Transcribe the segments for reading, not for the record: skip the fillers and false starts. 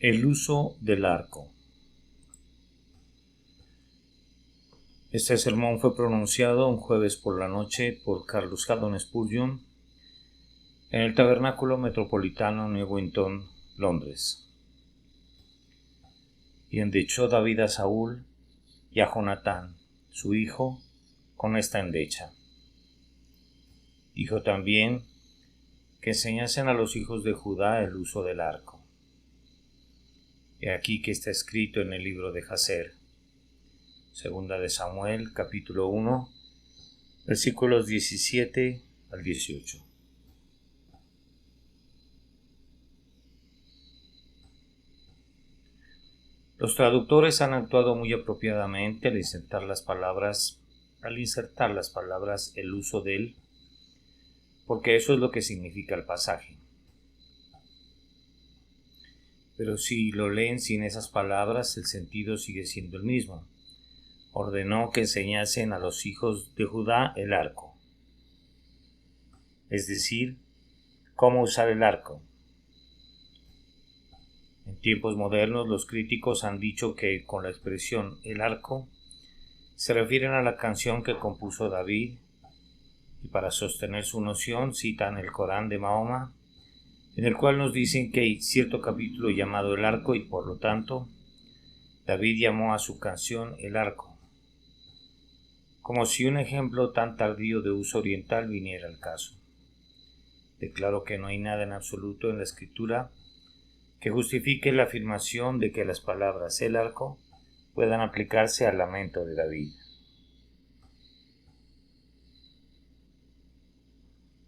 El uso del arco. Este sermón fue pronunciado un jueves por la noche por Carlos Haddon Spurgeon en el Tabernáculo Metropolitano en Newington, Londres. Y endechó David a Saúl y a Jonatán, su hijo, con esta endecha. Dijo también que enseñasen a los hijos de Judá el uso del arco. He aquí que está escrito en el libro de Jaser, Segunda de Samuel, capítulo 1, versículos 17 al 18. Los traductores han actuado muy apropiadamente al insertar las palabras el uso del, porque eso es lo que significa el pasaje. Pero si lo leen sin esas palabras, el sentido sigue siendo el mismo. Ordenó que enseñasen a los hijos de Judá el arco. Es decir, cómo usar el arco. En tiempos modernos, los críticos han dicho que con la expresión el arco se refieren a la canción que compuso David, y para sostener su noción citan el Corán de Mahoma, en el cual nos dicen que hay cierto capítulo llamado el arco y por lo tanto David llamó a su canción el arco, como si un ejemplo tan tardío de uso oriental viniera al caso. Declaro que no hay nada en absoluto en la escritura que justifique la afirmación de que las palabras el arco puedan aplicarse al lamento de David.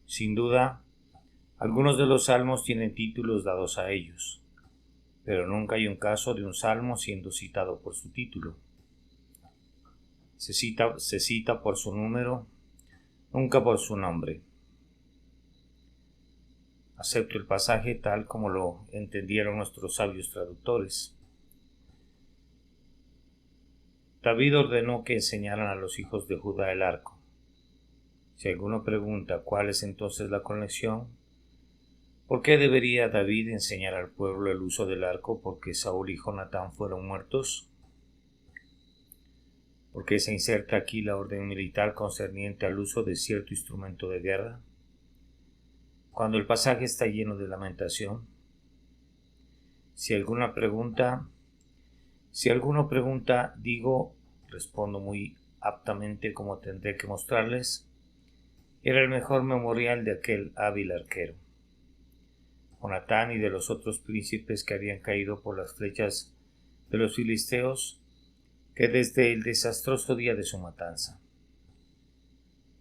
Sin duda, algunos de los salmos tienen títulos dados a ellos, pero nunca hay un caso de un salmo siendo citado por su título. Se cita por su número, nunca por su nombre. Acepto el pasaje tal como lo entendieron nuestros sabios traductores. David ordenó que enseñaran a los hijos de Judá el arco. Si alguno pregunta cuál es entonces la conexión, ¿por qué debería David enseñar al pueblo el uso del arco porque Saúl y Jonatán fueron muertos? ¿Por qué se inserta aquí la orden militar concerniente al uso de cierto instrumento de guerra, cuando el pasaje está lleno de lamentación? Si alguno pregunta, respondo muy aptamente como tendré que mostrarles, era el mejor memorial de aquel hábil arquero, Jonatán, y de los otros príncipes que habían caído por las flechas de los filisteos, que desde el desastroso día de su matanza,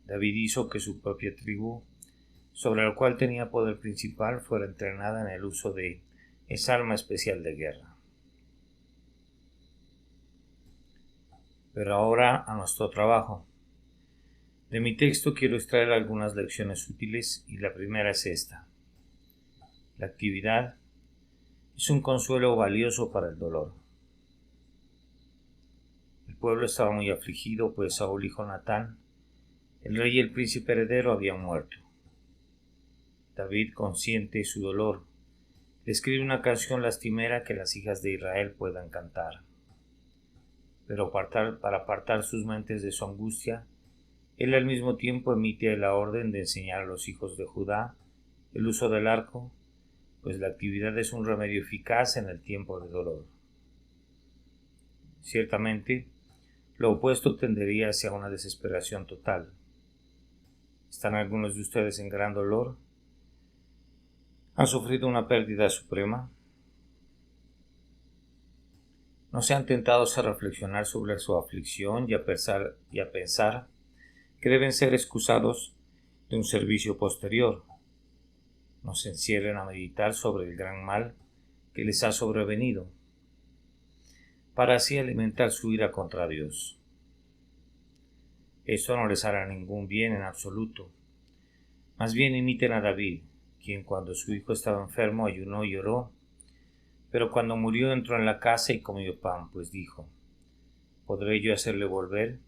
David hizo que su propia tribu, sobre la cual tenía poder principal, fuera entrenada en el uso de esa arma especial de guerra. Pero ahora a nuestro trabajo. De mi texto quiero extraer algunas lecciones útiles y la primera es esta. La actividad es un consuelo valioso para el dolor. El pueblo estaba muy afligido, pues Saúl y Jonatán, el rey y el príncipe heredero, habían muerto. David, consciente de su dolor, le escribe una canción lastimera que las hijas de Israel puedan cantar. Pero para apartar sus mentes de su angustia, él al mismo tiempo emite la orden de enseñar a los hijos de Judá el uso del arco, pues la actividad es un remedio eficaz en el tiempo de dolor. Ciertamente, lo opuesto tendería hacia una desesperación total. ¿Están algunos de ustedes en gran dolor? ¿Han sufrido una pérdida suprema? ¿No se han tentado a reflexionar sobre su aflicción y a pensar que deben ser excusados de un servicio posterior? No se encierren a meditar sobre el gran mal que les ha sobrevenido, para así alimentar su ira contra Dios. Esto no les hará ningún bien en absoluto. Más bien imiten a David, quien cuando su hijo estaba enfermo ayunó y oró, pero cuando murió entró en la casa y comió pan, pues dijo: ¿podré yo hacerle volver?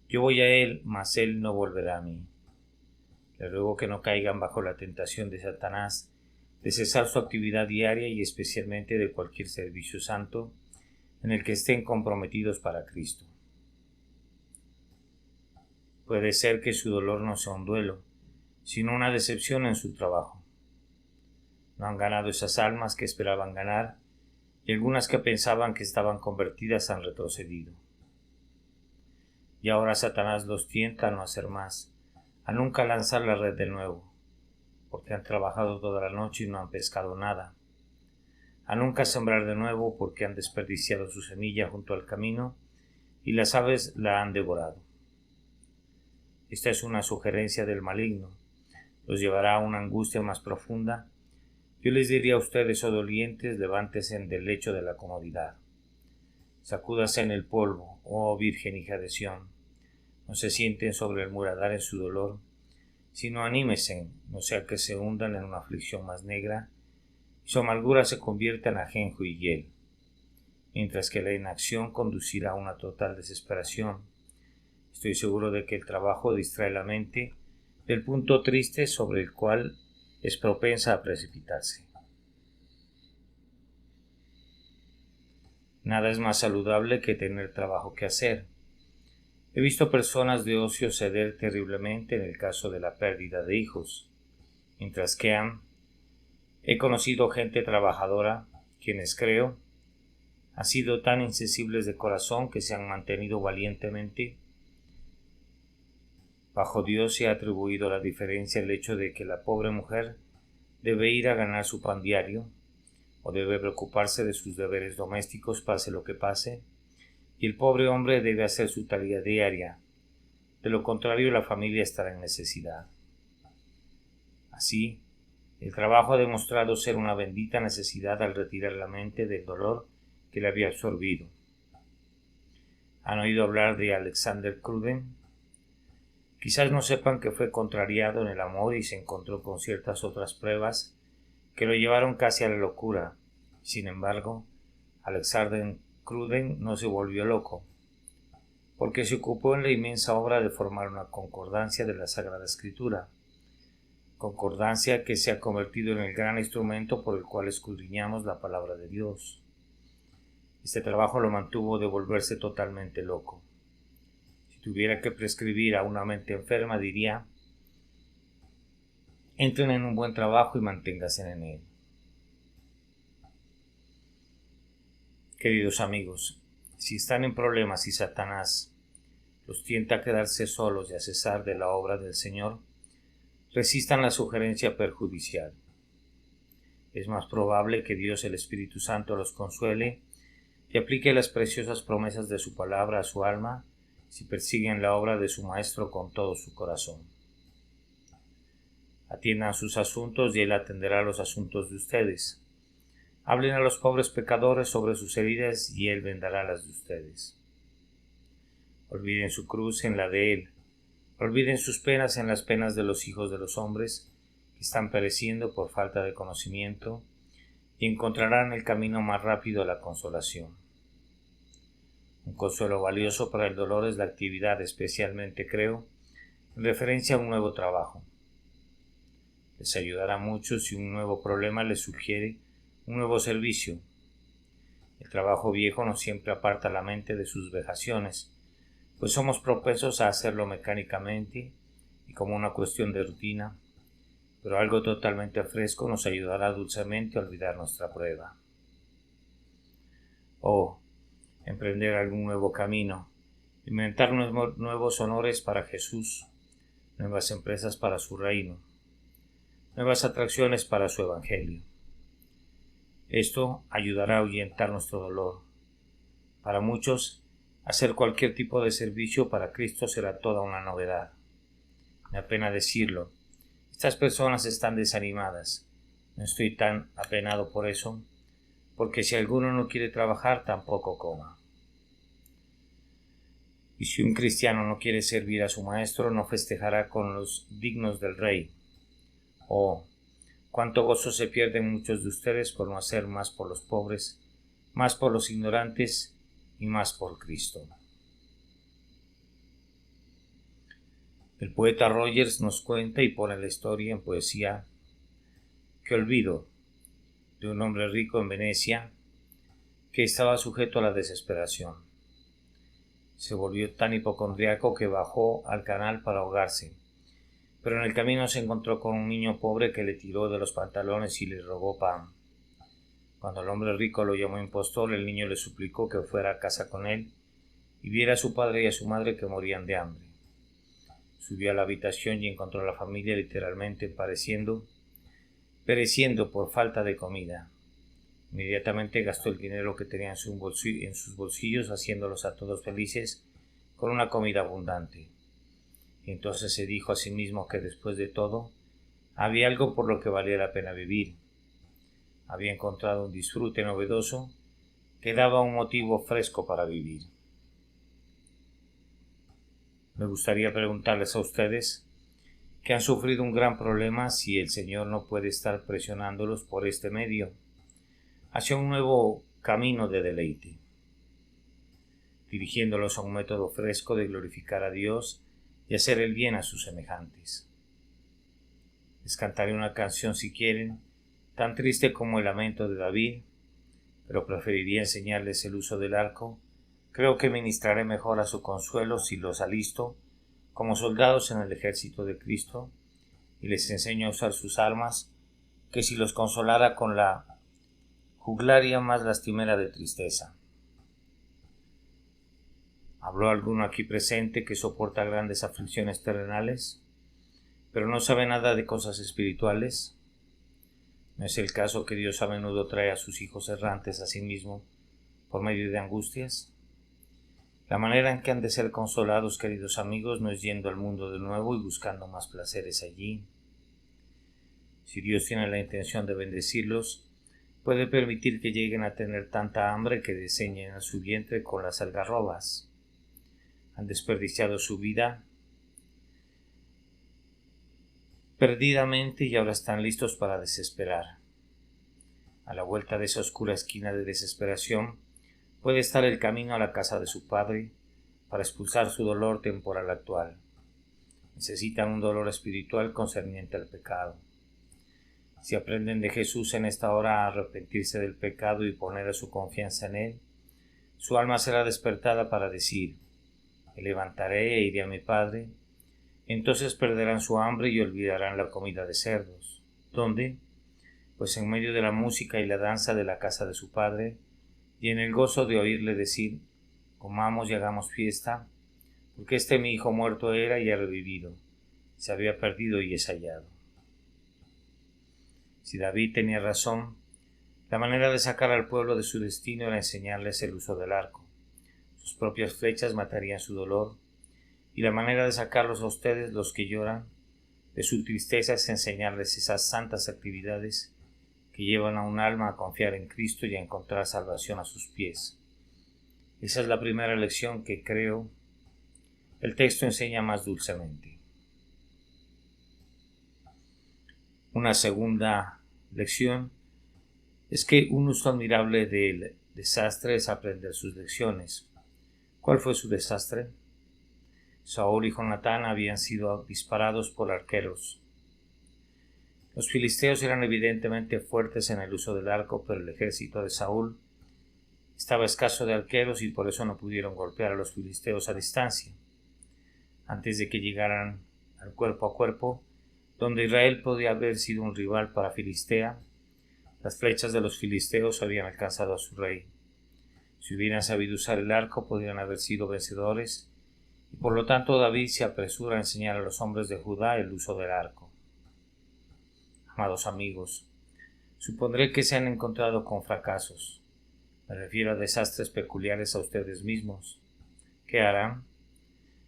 Yo voy a él, mas él no volverá a mí. Le ruego que no caigan bajo la tentación de Satanás, de cesar su actividad diaria y especialmente de cualquier servicio santo en el que estén comprometidos para Cristo. Puede ser que su dolor no sea un duelo, sino una decepción en su trabajo. No han ganado esas almas que esperaban ganar, y algunas que pensaban que estaban convertidas han retrocedido. Y ahora Satanás los tienta a no hacer más, a nunca lanzar la red de nuevo, porque han trabajado toda la noche y no han pescado nada, a nunca sembrar de nuevo porque han desperdiciado su semilla junto al camino y las aves la han devorado. Esta es una sugerencia del maligno, los llevará a una angustia más profunda. Yo les diría a ustedes, oh dolientes, levántense del lecho de la comodidad, sacúdase en el polvo, oh Virgen hija de Sión, no se sienten sobre el muladar en su dolor, sino anímense, no sea que se hundan en una aflicción más negra y su amargura se convierta en ajenjo y hiel, mientras que la inacción conducirá a una total desesperación. Estoy seguro de que el trabajo distrae la mente del punto triste sobre el cual es propensa a precipitarse. Nada es más saludable que tener trabajo que hacer. He visto personas de ocio ceder terriblemente en el caso de la pérdida de hijos, mientras que he conocido gente trabajadora, quienes creo, han sido tan insensibles de corazón que se han mantenido valientemente. Bajo Dios se ha atribuido la diferencia el hecho de que la pobre mujer debe ir a ganar su pan diario, o debe preocuparse de sus deberes domésticos pase lo que pase, y el pobre hombre debe hacer su tarea diaria. De lo contrario, la familia estará en necesidad. Así, el trabajo ha demostrado ser una bendita necesidad al retirar la mente del dolor que le había absorbido. ¿Han oído hablar de Alexander Cruden? Quizás no sepan que fue contrariado en el amor y se encontró con ciertas otras pruebas que lo llevaron casi a la locura. Sin embargo, Alexander Cruden no se volvió loco, porque se ocupó en la inmensa obra de formar una concordancia de la Sagrada Escritura, concordancia que se ha convertido en el gran instrumento por el cual escudriñamos la palabra de Dios. Este trabajo lo mantuvo de volverse totalmente loco. Si tuviera que prescribir a una mente enferma, diría: entren en un buen trabajo y manténganse en él. Queridos amigos, si están en problemas y Satanás los tienta a quedarse solos y a cesar de la obra del Señor, resistan la sugerencia perjudicial. Es más probable que Dios el Espíritu Santo los consuele y aplique las preciosas promesas de su palabra a su alma si persiguen la obra de su Maestro con todo su corazón. Atiendan sus asuntos y Él atenderá los asuntos de ustedes. Hablen a los pobres pecadores sobre sus heridas y Él vendará las de ustedes. Olviden su cruz en la de Él. Olviden sus penas en las penas de los hijos de los hombres que están pereciendo por falta de conocimiento y encontrarán el camino más rápido a la consolación. Un consuelo valioso para el dolor es la actividad, especialmente creo, en referencia a un nuevo trabajo. Les ayudará mucho si un nuevo problema les sugiere un nuevo servicio. El trabajo viejo no siempre aparta la mente de sus vejaciones, pues somos propensos a hacerlo mecánicamente y como una cuestión de rutina, pero algo totalmente fresco nos ayudará dulcemente a olvidar nuestra prueba. Emprender algún nuevo camino, inventar nuevos honores para Jesús, nuevas empresas para su reino, nuevas atracciones para su evangelio. Esto ayudará a ahuyentar nuestro dolor. Para muchos, hacer cualquier tipo de servicio para Cristo será toda una novedad. Me apena decirlo. Estas personas están desanimadas. No estoy tan apenado por eso, porque si alguno no quiere trabajar, tampoco coma. Y si un cristiano no quiere servir a su maestro, no festejará con los dignos del rey. Cuánto gozo se pierden muchos de ustedes por no hacer más por los pobres, más por los ignorantes y más por Cristo. El poeta Rogers nos cuenta y pone la historia en poesía Qué olvido de un hombre rico en Venecia que estaba sujeto a la desesperación. Se volvió tan hipocondriaco que bajó al canal para ahogarse, pero en el camino se encontró con un niño pobre que le tiró de los pantalones y le robó pan. Cuando el hombre rico lo llamó impostor, el niño le suplicó que fuera a casa con él y viera a su padre y a su madre que morían de hambre. Subió a la habitación y encontró a la familia literalmente pereciendo por falta de comida. Inmediatamente gastó el dinero que tenía en sus bolsillos, haciéndolos a todos felices con una comida abundante. Y entonces se dijo a sí mismo que después de todo había algo por lo que valía la pena vivir. Había encontrado un disfrute novedoso que daba un motivo fresco para vivir. Me gustaría preguntarles a ustedes que han sufrido un gran problema si el Señor no puede estar presionándolos por este medio hacia un nuevo camino de deleite, dirigiéndolos a un método fresco de glorificar a Dios y hacer el bien a sus semejantes. Les cantaré una canción, si quieren, tan triste como el lamento de David, pero preferiría enseñarles el uso del arco. Creo que ministraré mejor a su consuelo si los alisto como soldados en el ejército de Cristo y les enseño a usar sus armas, que si los consolara con la juglaria más lastimera de tristeza. ¿Habló alguno aquí presente que soporta grandes aflicciones terrenales, pero no sabe nada de cosas espirituales? ¿No es el caso que Dios a menudo trae a sus hijos errantes a sí mismo por medio de angustias? La manera en que han de ser consolados, queridos amigos, no es yendo al mundo de nuevo y buscando más placeres allí. Si Dios tiene la intención de bendecirlos, puede permitir que lleguen a tener tanta hambre que desdeñen a su vientre con las algarrobas. Han desperdiciado su vida perdidamente y ahora están listos para desesperar. A la vuelta de esa oscura esquina de desesperación puede estar el camino a la casa de su padre para expulsar su dolor temporal actual. Necesitan un dolor espiritual concerniente al pecado. Si aprenden de Jesús en esta hora a arrepentirse del pecado y poner su confianza en Él, su alma será despertada para decir: me levantaré e iré a mi Padre. Entonces perderán su hambre y olvidarán la comida de cerdos. ¿Dónde? Pues en medio de la música y la danza de la casa de su Padre, y en el gozo de oírle decir: comamos y hagamos fiesta, porque este mi hijo muerto era y ha revivido, se había perdido y es hallado. Si David tenía razón, la manera de sacar al pueblo de su destino era enseñarles el uso del arco. Sus propias flechas matarían su dolor, y la manera de sacarlos a ustedes, los que lloran, de su tristeza es enseñarles esas santas actividades que llevan a un alma a confiar en Cristo y a encontrar salvación a sus pies. Esa es la primera lección que creo el texto enseña más dulcemente. Una segunda lección es que un uso admirable del desastre es aprender sus lecciones. ¿Cuál fue su desastre? Saúl y Jonatán habían sido disparados por arqueros. Los filisteos eran evidentemente fuertes en el uso del arco, pero el ejército de Saúl estaba escaso de arqueros y por eso no pudieron golpear a los filisteos a distancia. Antes de que llegaran al cuerpo a cuerpo, donde Israel podía haber sido un rival para Filistea, las flechas de los filisteos habían alcanzado a su rey. Si hubieran sabido usar el arco, podrían haber sido vencedores, y por lo tanto David se apresura a enseñar a los hombres de Judá el uso del arco. Amados amigos, supondré que se han encontrado con fracasos. Me refiero a desastres peculiares a ustedes mismos. ¿Qué harán?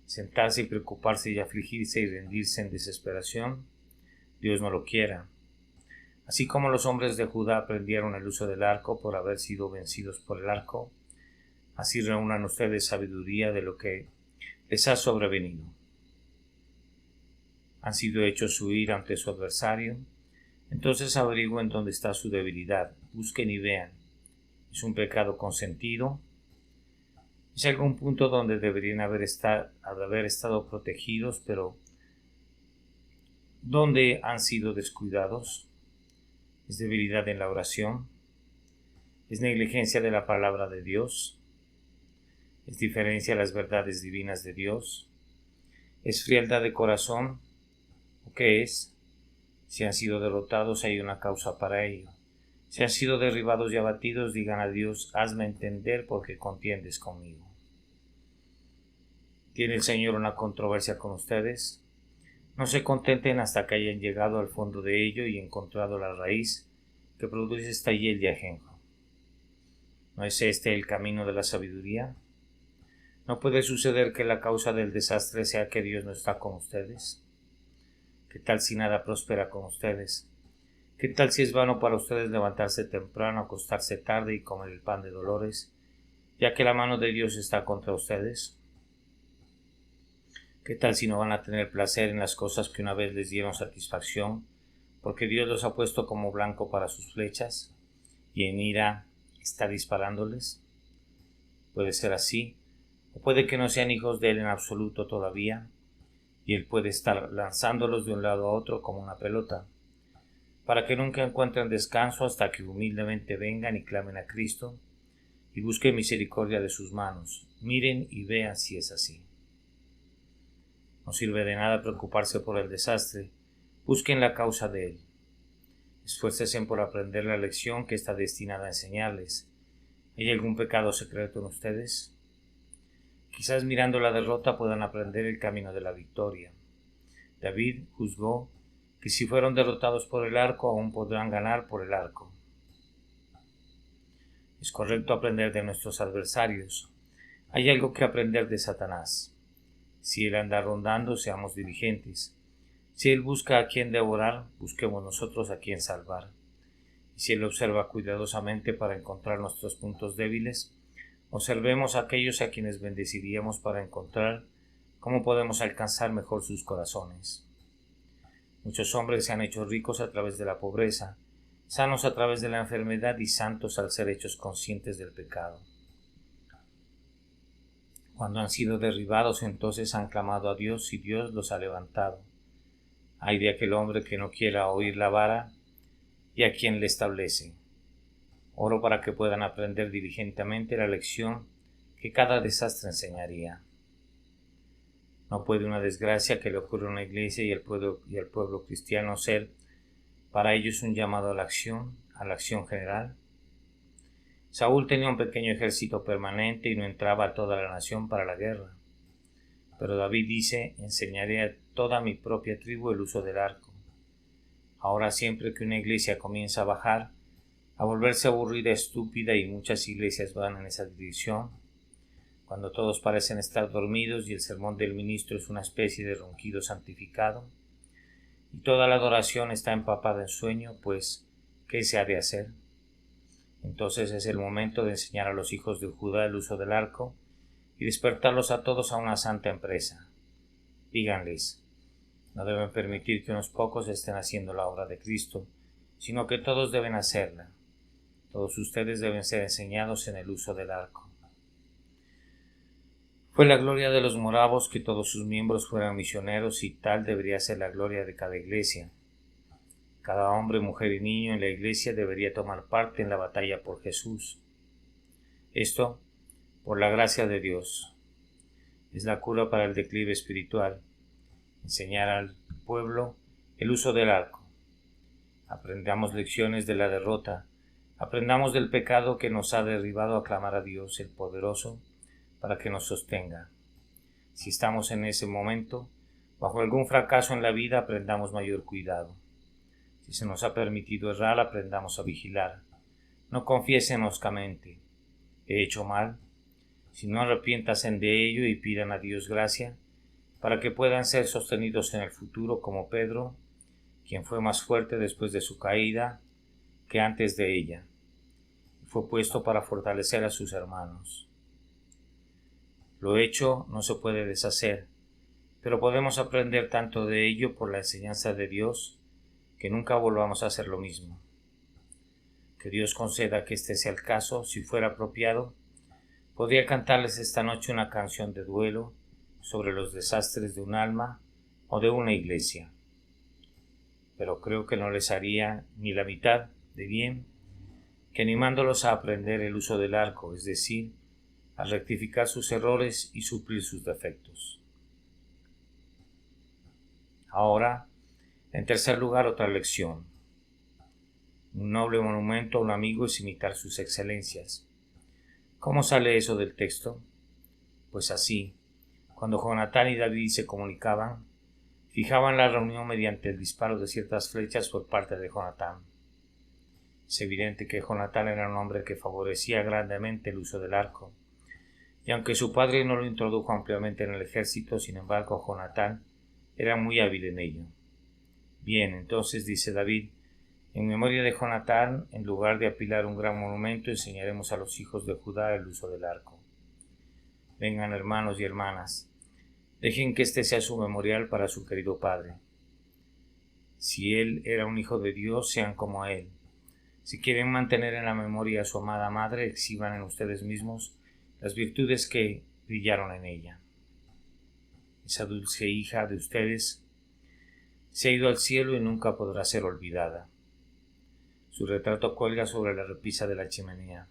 ¿Sentarse y preocuparse y afligirse y rendirse en desesperación? Dios no lo quiera. Así como los hombres de Judá aprendieron el uso del arco por haber sido vencidos por el arco, así reúnan ustedes sabiduría de lo que les ha sobrevenido. Han sido hechos huir ante su adversario, entonces averigüen dónde está su debilidad, busquen y vean. ¿Es un pecado consentido? ¿Es algún punto donde deberían haber estado protegidos, pero donde han sido descuidados? ¿Es debilidad en la oración? ¿Es negligencia de la palabra de Dios? ¿Es diferencia a las verdades divinas de Dios? ¿Es frialdad de corazón? ¿O qué es? Si han sido derrotados, hay una causa para ello. Si han sido derribados y abatidos, digan a Dios: hazme entender porque contiendes conmigo. ¿Tiene el Señor una controversia con ustedes? No se contenten hasta que hayan llegado al fondo de ello y encontrado la raíz que produce esta hiel de ajenjo. ¿No es este el camino de la sabiduría? ¿No puede suceder que la causa del desastre sea que Dios no está con ustedes? ¿Qué tal si nada prospera con ustedes? ¿Qué tal si es vano para ustedes levantarse temprano, acostarse tarde y comer el pan de dolores, ya que la mano de Dios está contra ustedes? ¿Qué tal si no van a tener placer en las cosas que una vez les dieron satisfacción, porque Dios los ha puesto como blanco para sus flechas, y en ira está disparándoles? Puede ser así, o puede que no sean hijos de Él en absoluto todavía, y Él puede estar lanzándolos de un lado a otro como una pelota, para que nunca encuentren descanso hasta que humildemente vengan y clamen a Cristo, y busquen misericordia de sus manos. Miren y vean si es así. No sirve de nada preocuparse por el desastre, busquen la causa de él. Esfuércense por aprender la lección que está destinada a enseñarles. ¿Hay algún pecado secreto en ustedes? Quizás mirando la derrota puedan aprender el camino de la victoria. David juzgó que si fueron derrotados por el arco, aún podrán ganar por el arco. Es correcto aprender de nuestros adversarios. Hay algo que aprender de Satanás. Si él anda rondando, seamos diligentes. Si él busca a quien devorar, busquemos nosotros a quien salvar. Y si él observa cuidadosamente para encontrar nuestros puntos débiles, observemos a aquellos a quienes bendeciríamos para encontrar cómo podemos alcanzar mejor sus corazones. Muchos hombres se han hecho ricos a través de la pobreza, sanos a través de la enfermedad y santos al ser hechos conscientes del pecado. Cuando han sido derribados, entonces han clamado a Dios y Dios los ha levantado. Ay de aquel hombre que no quiera oír la vara y a quien le establece. Oro para que puedan aprender diligentemente la lección que cada desastre enseñaría. No puede una desgracia que le ocurre a una iglesia y al pueblo cristiano ser para ellos un llamado a la acción general. Saúl tenía un pequeño ejército permanente y no entraba a toda la nación para la guerra. Pero David dice: enseñaré a toda mi propia tribu el uso del arco. Ahora siempre que una iglesia comienza a bajar, a volverse aburrida, estúpida, y muchas iglesias van en esa dirección, cuando todos parecen estar dormidos y el sermón del ministro es una especie de ronquido santificado, y toda la adoración está empapada en sueño, pues, ¿qué se ha de hacer? Entonces es el momento de enseñar a los hijos de Judá el uso del arco y despertarlos a todos a una santa empresa. Díganles: no deben permitir que unos pocos estén haciendo la obra de Cristo, sino que todos deben hacerla. Todos ustedes deben ser enseñados en el uso del arco. Fue la gloria de los moravos que todos sus miembros fueran misioneros, y tal debería ser la gloria de cada iglesia. Cada hombre, mujer y niño en la iglesia debería tomar parte en la batalla por Jesús. Esto, por la gracia de Dios, es la cura para el declive espiritual. Enseñar al pueblo el uso del arco. Aprendamos lecciones de la derrota. Aprendamos del pecado que nos ha derribado a clamar a Dios el Poderoso para que nos sostenga. Si estamos en ese momento, bajo algún fracaso en la vida, aprendamos mayor cuidado. Si se nos ha permitido errar, aprendamos a vigilar. No confiesen hoscamente: he hecho mal. Si no, arrepiéntanse de ello y pidan a Dios gracia para que puedan ser sostenidos en el futuro como Pedro, quien fue más fuerte después de su caída que antes de ella, y fue puesto para fortalecer a sus hermanos. Lo hecho no se puede deshacer, pero podemos aprender tanto de ello por la enseñanza de Dios que nunca volvamos a hacer lo mismo. Que Dios conceda que este sea el caso. Si fuera apropiado, podría cantarles esta noche una canción de duelo sobre los desastres de un alma o de una iglesia, pero creo que no les haría ni la mitad de bien, que animándolos a aprender el uso del arco, es decir, a rectificar sus errores y suplir sus defectos. Ahora, en tercer lugar, otra lección. Un noble monumento a un amigo es imitar sus excelencias. ¿Cómo sale eso del texto? Pues así, cuando Jonatán y David se comunicaban, fijaban la reunión mediante el disparo de ciertas flechas por parte de Jonatán. Es evidente que Jonatán era un hombre que favorecía grandemente el uso del arco, y aunque su padre no lo introdujo ampliamente en el ejército, sin embargo Jonatán era muy hábil en ello. Bien, entonces dice David, en memoria de Jonatán, en lugar de apilar un gran monumento, enseñaremos a los hijos de Judá el uso del arco. Vengan, hermanos y hermanas, dejen que este sea su memorial para su querido padre. Si él era un hijo de Dios, sean como él. Si quieren mantener en la memoria a su amada madre, exhiban en ustedes mismos las virtudes que brillaron en ella. Esa dulce hija de ustedes se ha ido al cielo y nunca podrá ser olvidada. Su retrato cuelga sobre la repisa de la chimenea.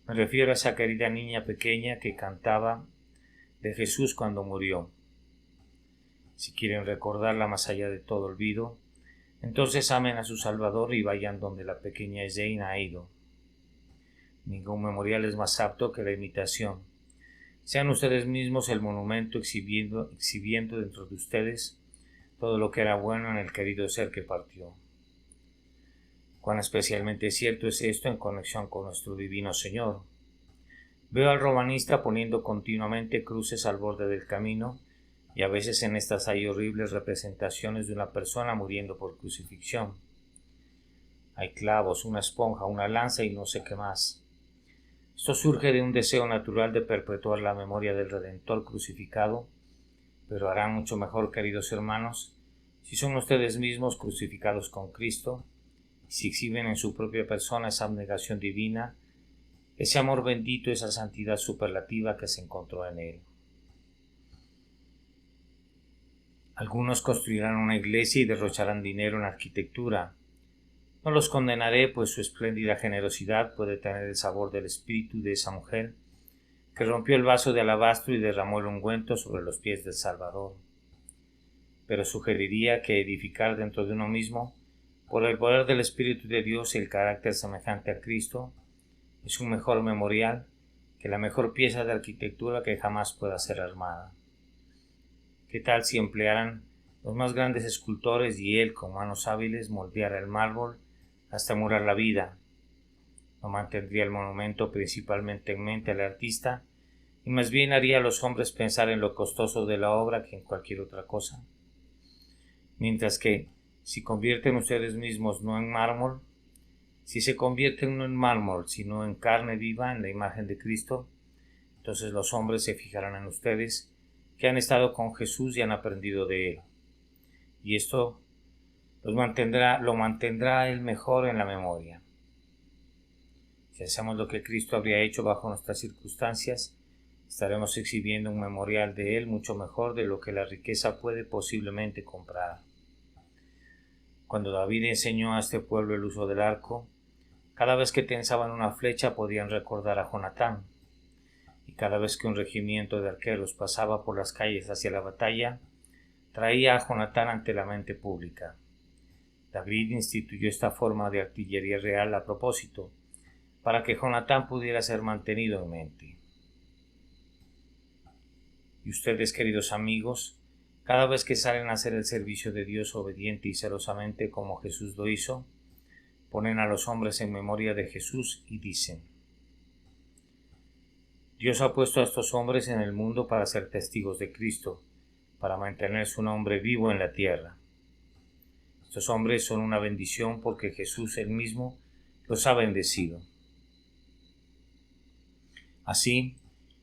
Me refiero a esa querida niña pequeña que cantaba de Jesús cuando murió. Si quieren recordarla más allá de todo olvido, entonces amen a su Salvador y vayan donde la pequeña Jane ha ido. Ningún memorial es más apto que la imitación. Sean ustedes mismos el monumento exhibiendo dentro de ustedes todo lo que era bueno en el querido ser que partió. Cuán especialmente cierto es esto en conexión con nuestro divino Señor. Veo al romanista poniendo continuamente cruces al borde del camino, y a veces en estas hay horribles representaciones de una persona muriendo por crucifixión. Hay clavos, una esponja, una lanza y no sé qué más. Esto surge de un deseo natural de perpetuar la memoria del Redentor crucificado, pero harán mucho mejor, queridos hermanos, si son ustedes mismos crucificados con Cristo, y si exhiben en su propia persona esa abnegación divina, ese amor bendito, esa santidad superlativa que se encontró en él. Algunos construirán una iglesia y derrocharán dinero en arquitectura. No los condenaré, pues su espléndida generosidad puede tener el sabor del espíritu de esa mujer que rompió el vaso de alabastro y derramó el ungüento sobre los pies del Salvador. Pero sugeriría que edificar dentro de uno mismo, por el poder del Espíritu de Dios y el carácter semejante a Cristo, es un mejor memorial que la mejor pieza de arquitectura que jamás pueda ser armada. ¿Qué tal si emplearan los más grandes escultores y él, con manos hábiles, moldeara el mármol hasta murar la vida? No mantendría el monumento principalmente en mente al artista, y más bien haría a los hombres pensar en lo costoso de la obra que en cualquier otra cosa. Mientras que, si convierten ustedes mismos no en mármol, si se convierten no en mármol, sino en carne viva, en la imagen de Cristo, entonces los hombres se fijarán en ustedes, que han estado con Jesús y han aprendido de él. Y esto lo mantendrá él mejor en la memoria. Si hacemos lo que Cristo habría hecho bajo nuestras circunstancias, estaremos exhibiendo un memorial de él mucho mejor de lo que la riqueza puede posiblemente comprar. Cuando David enseñó a este pueblo el uso del arco, cada vez que tensaban una flecha podían recordar a Jonatán, y cada vez que un regimiento de arqueros pasaba por las calles hacia la batalla, traía a Jonatán ante la mente pública. David instituyó esta forma de artillería real a propósito, para que Jonatán pudiera ser mantenido en mente. Y ustedes, queridos amigos, cada vez que salen a hacer el servicio de Dios obediente y celosamente como Jesús lo hizo, ponen a los hombres en memoria de Jesús y dicen: Dios ha puesto a estos hombres en el mundo para ser testigos de Cristo, para mantener su nombre vivo en la tierra. Estos hombres son una bendición porque Jesús él mismo los ha bendecido. Así,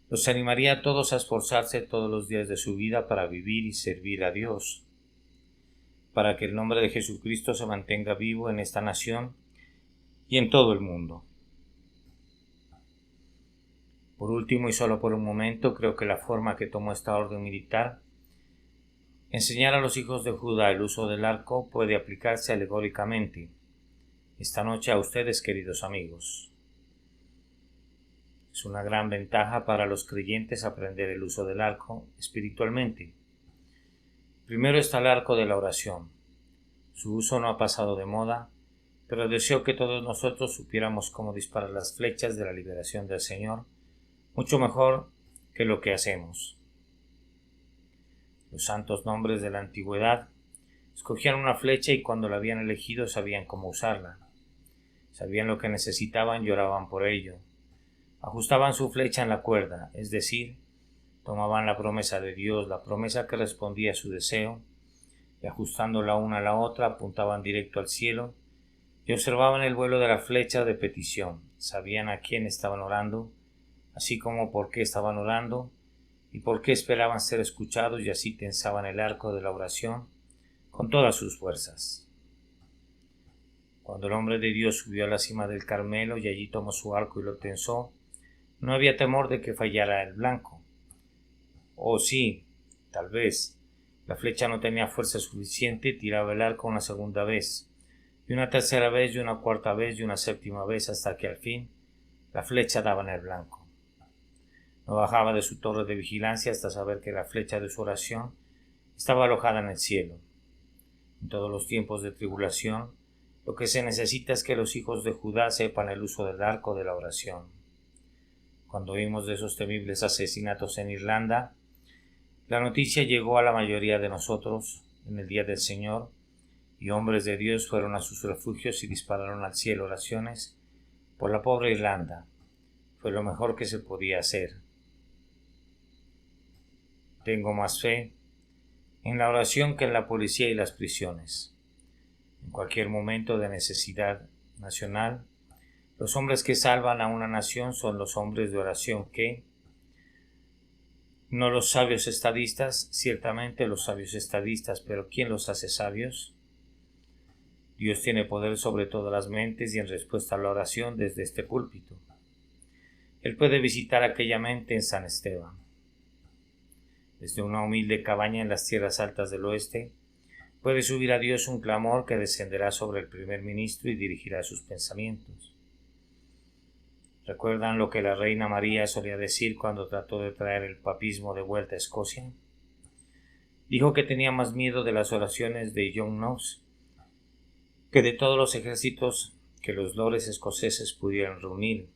los animaría a todos a esforzarse todos los días de su vida para vivir y servir a Dios, para que el nombre de Jesucristo se mantenga vivo en esta nación y en todo el mundo. Por último, y solo por un momento, creo que la forma que tomó esta orden militar, enseñar a los hijos de Judá el uso del arco, puede aplicarse alegóricamente. esta noche a ustedes, queridos amigos. Es una gran ventaja para los creyentes aprender el uso del arco espiritualmente. Primero está el arco de la oración. Su uso no ha pasado de moda, pero deseo que todos nosotros supiéramos cómo disparar las flechas de la liberación del Señor, mucho mejor que lo que hacemos. Los santos nombres de la antigüedad escogían una flecha y cuando la habían elegido sabían cómo usarla. Sabían lo que necesitaban y oraban por ello. Ajustaban su flecha en la cuerda, es decir, tomaban la promesa de Dios, la promesa que respondía a su deseo, y ajustándola una a la otra apuntaban directo al cielo y observaban el vuelo de la flecha de petición. Sabían a quién estaban orando, así como por qué estaban orando y por qué esperaban ser escuchados, y así tensaban el arco de la oración con todas sus fuerzas. Cuando el hombre de Dios subió a la cima del Carmelo y allí tomó su arco y lo tensó, no había temor de que fallara el blanco. O sí, tal vez, la flecha no tenía fuerza suficiente y tiraba el arco una segunda vez, y una tercera vez, y una cuarta vez, y una séptima vez, hasta que al fin la flecha daba en el blanco. No bajaba de su torre de vigilancia hasta saber que la flecha de su oración estaba alojada en el cielo. En todos los tiempos de tribulación, lo que se necesita es que los hijos de Judá sepan el uso del arco de la oración. Cuando oímos de esos temibles asesinatos en Irlanda, la noticia llegó a la mayoría de nosotros en el día del Señor, y hombres de Dios fueron a sus refugios y dispararon al cielo oraciones por la pobre Irlanda. Fue lo mejor que se podía hacer. Tengo más fe en la oración que en la policía y las prisiones. En cualquier momento de necesidad nacional, los hombres que salvan a una nación son los hombres de oración que, no los sabios estadistas, ciertamente los sabios estadistas, pero ¿quién los hace sabios? Dios tiene poder sobre todas las mentes y en respuesta a la oración desde este púlpito. Él puede visitar aquella mente en San Esteban. Desde una humilde cabaña en las tierras altas del oeste, puede subir a Dios un clamor que descenderá sobre el primer ministro y dirigirá sus pensamientos. ¿Recuerdan lo que la reina María solía decir cuando trató de traer el papismo de vuelta a Escocia? Dijo que tenía más miedo de las oraciones de John Knox que de todos los ejércitos que los lores escoceses pudieran reunir.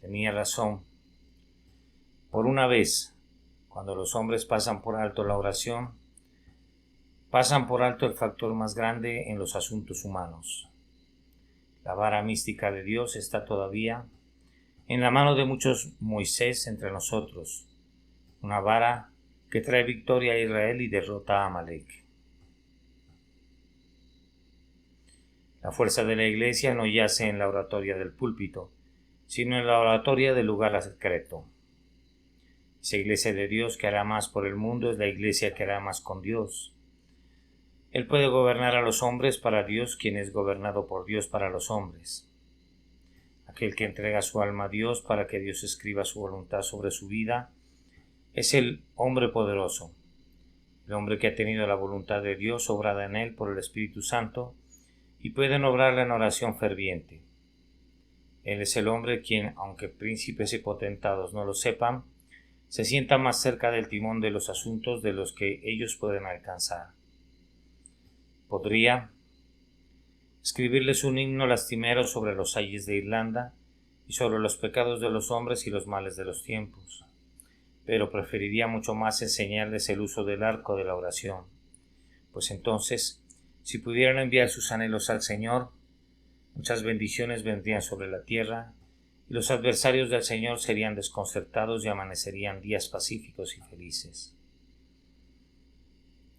Tenía razón. Por una vez, cuando los hombres pasan por alto la oración, pasan por alto el factor más grande en los asuntos humanos. La vara mística de Dios está todavía en la mano de muchos Moisés entre nosotros, una vara que trae victoria a Israel y derrota a Amalek. La fuerza de la Iglesia no yace en la oratoria del púlpito, sino en la oratoria del lugar secreto. Esa Iglesia de Dios que hará más por el mundo es la Iglesia que hará más con Dios. Él puede gobernar a los hombres para Dios, quien es gobernado por Dios para los hombres. Aquel que entrega su alma a Dios para que Dios escriba su voluntad sobre su vida es el hombre poderoso, el hombre que ha tenido la voluntad de Dios obrada en él por el Espíritu Santo y pueden obrarla en oración ferviente. Él es el hombre quien, aunque príncipes y potentados no lo sepan, se sienta más cerca del timón de los asuntos de los que ellos pueden alcanzar. Podría escribirles un himno lastimero sobre los ayes de Irlanda y sobre los pecados de los hombres y los males de los tiempos, pero preferiría mucho más enseñarles el uso del arco de la oración, pues entonces, si pudieran enviar sus anhelos al Señor, muchas bendiciones vendrían sobre la tierra y los adversarios del Señor serían desconcertados y amanecerían días pacíficos y felices.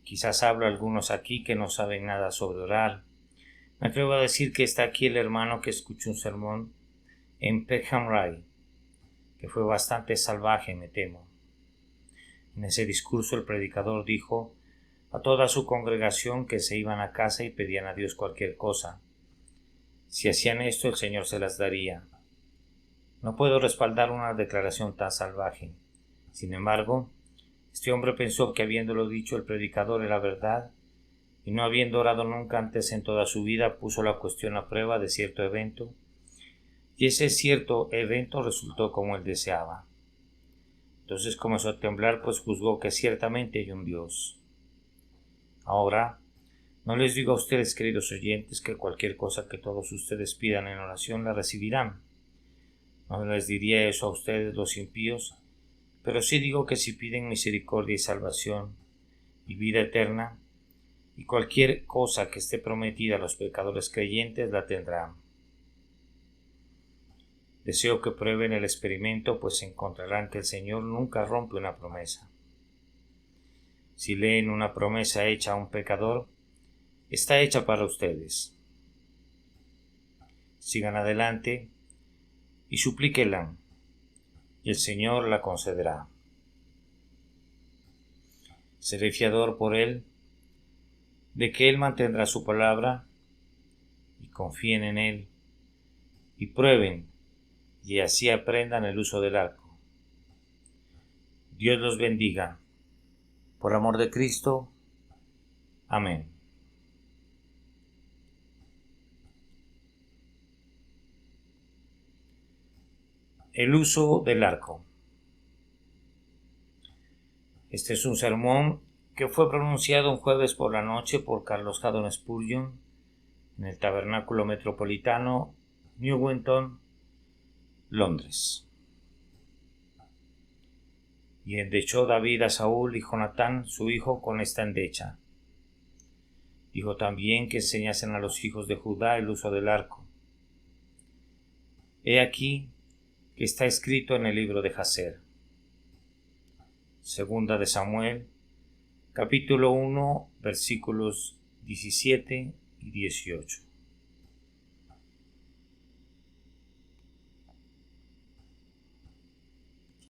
Quizás hablo a algunos aquí que no saben nada sobre orar. Me atrevo a decir que está aquí el hermano que escuchó un sermón en Peckham Rye, que fue bastante salvaje, me temo. En ese discurso el predicador dijo a toda su congregación que se iban a casa y pedían a Dios cualquier cosa. Si hacían esto, el Señor se las daría. No puedo respaldar una declaración tan salvaje. Sin embargo, este hombre pensó que habiéndolo dicho el predicador era verdad y no habiendo orado nunca antes en toda su vida, puso la cuestión a prueba de cierto evento, y ese cierto evento resultó como él deseaba. Entonces comenzó a temblar, pues juzgó que ciertamente hay un Dios. Ahora, no les digo a ustedes, queridos oyentes, que cualquier cosa que todos ustedes pidan en oración la recibirán. No les diría eso a ustedes, los impíos, pero sí digo que si piden misericordia y salvación y vida eterna, y cualquier cosa que esté prometida a los pecadores creyentes la tendrán. Deseo que prueben el experimento, pues encontrarán que el Señor nunca rompe una promesa. Si leen una promesa hecha a un pecador, está hecha para ustedes. Sigan adelante y suplíquenla, y el Señor la concederá. Seré fiador por Él, de que Él mantendrá su palabra, y confíen en Él, y prueben, y así aprendan el uso del arco. Dios los bendiga. Por amor de Cristo. Amén. El uso del arco. Este es un sermón que fue pronunciado un jueves por la noche por Carlos Haddon Spurgeon en el Tabernáculo Metropolitano, Newington, Londres. Y endechó David a Saúl y Jonatán, su hijo, con esta endecha. Dijo también que enseñasen a los hijos de Judá el uso del arco. He aquí que está escrito en el libro de Jaser. Segunda de Samuel, capítulo 1, versículos 17 y 18.